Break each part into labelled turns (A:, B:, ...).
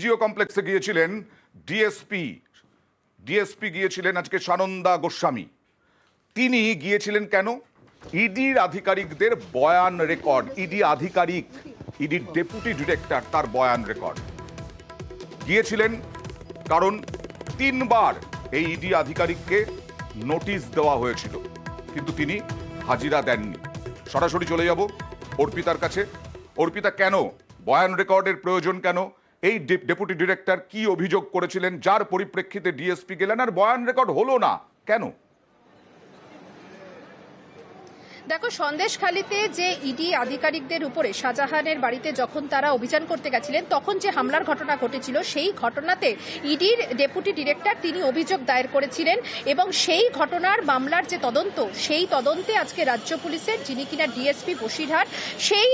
A: জিও কমপ্লেক্সে গিয়েছিলেন ডিএসপি গিয়েছিলেন আজকে সানন্দা গোস্বামী। তিনি গিয়েছিলেন কেন? ইডির আধিকারিকদের বয়ান রেকর্ড, ইডির ডেপুটি ডিরেক্টর তার বয়ান রেকর্ড। গিয়েছিলেন কারণ 3 বার এই ইডি আধিকারিককে নোটিশ দেওয়া হয়েছিল, কিন্তু তিনি হাজিরা দেননি। সরাসরি চলে যাব অর্পিতার কাছে। অর্পিতা, কেন বয়ান রেকর্ডের প্রয়োজন? কেন এই ডেপুটি ডিরেক্টর কি অভিযোগ করেছিলেন যার পরিপ্রেক্ষিতে ডিএসপি গেলেন আর বয়ান রেকর্ড হলো না কেন?
B: দেখো, সন্দেশখালীতে যে ইডি আধিকারিকদের উপরে শাহজাহানের বাড়িতে যখন তারা অভিযান করতে গেছিলেন তখন যে হামলার ঘটনা ঘটেছিল, সেই ঘটনাতে ইডির ডেপুটি ডিরেক্টর তিনি অভিযোগ দায়ের করেছিলেন এবং সেই ঘটনার মামলার যে তদন্ত, সেই তদন্তে আজকে রাজ্য পুলিশের যিনি কিনা ডিএসপি বসিরহাট, সেই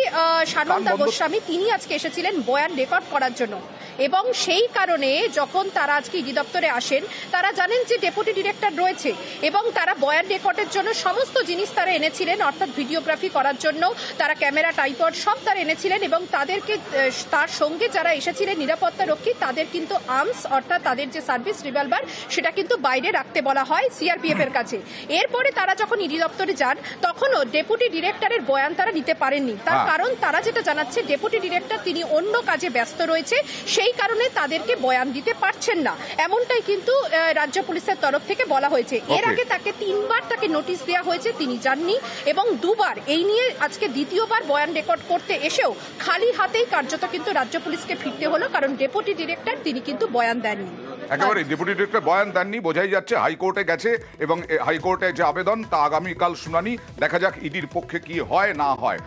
B: সানন্দা গোস্বামী তিনি আজকে এসেছিলেন বয়ান রেকর্ড করার জন্য। এবং সেই কারণে যখন তারা আজকে ইডি দপ্তরে আসেন, তারা জানেন যে ডেপুটি ডিরেক্টর রয়েছে এবং তারা বয়ান রেকর্ডের জন্য সমস্ত জিনিস তারা এনেছিলেন, অর্থাৎ ভিডিওগ্রাফি করার জন্য তারা ক্যামেরা, টাইপড সব তারা এনেছিলেন এবং তাদেরকে তার সঙ্গে যারা এসেছিলেন নিরাপত্তা রক্ষী তাদের কিন্তু আর্মস অর্থাৎ তাদের যে সার্ভিস রিভলভার সেটা কিন্তু বাইরে রাখতে বলা হয় সিআরপিএফ এর কাছে। এরপরে তারা যখন ইডি দপ্তরে যান তখনও ডেপুটি ডিরেক্টরের বয়ান তারা নিতে পারেননি। তার কারণ তারা যেটা জানাচ্ছে, ডেপুটি ডিরেক্টর তিনি অন্য কাজে ব্যস্ত রয়েছে, সেই কারণে তাদেরকে বয়ান দিতে পারছেন না, এমনটাই কিন্তু রাজ্য পুলিশের তরফ থেকে বলা হয়েছে। এর আগে তাকে 3 বার তাকে নোটিশ দেওয়া হয়েছে, তিনি যাননি এবং 2 বার এই নিয়ে আজকে দ্বিতীয়বার বয়ান রেকর্ড করতে এসেও খালি হাতেই কার্যত কিন্তু রাজ্য পুলিশকে ফিরতে হলো, কারণ ডেপুটি ডিরেক্টর তিনি কিন্তু বয়ান দেননি।
A: একেবারে ডেপুটি ডিরেক্টর বয়ান দেননি, বোঝাই যাচ্ছে হাইকোর্টে গেছে এবং হাইকোর্টে যে আবেদন তা আগামীকাল শুনানি। দেখা যাক ইডির পক্ষে কি হয় না হয়।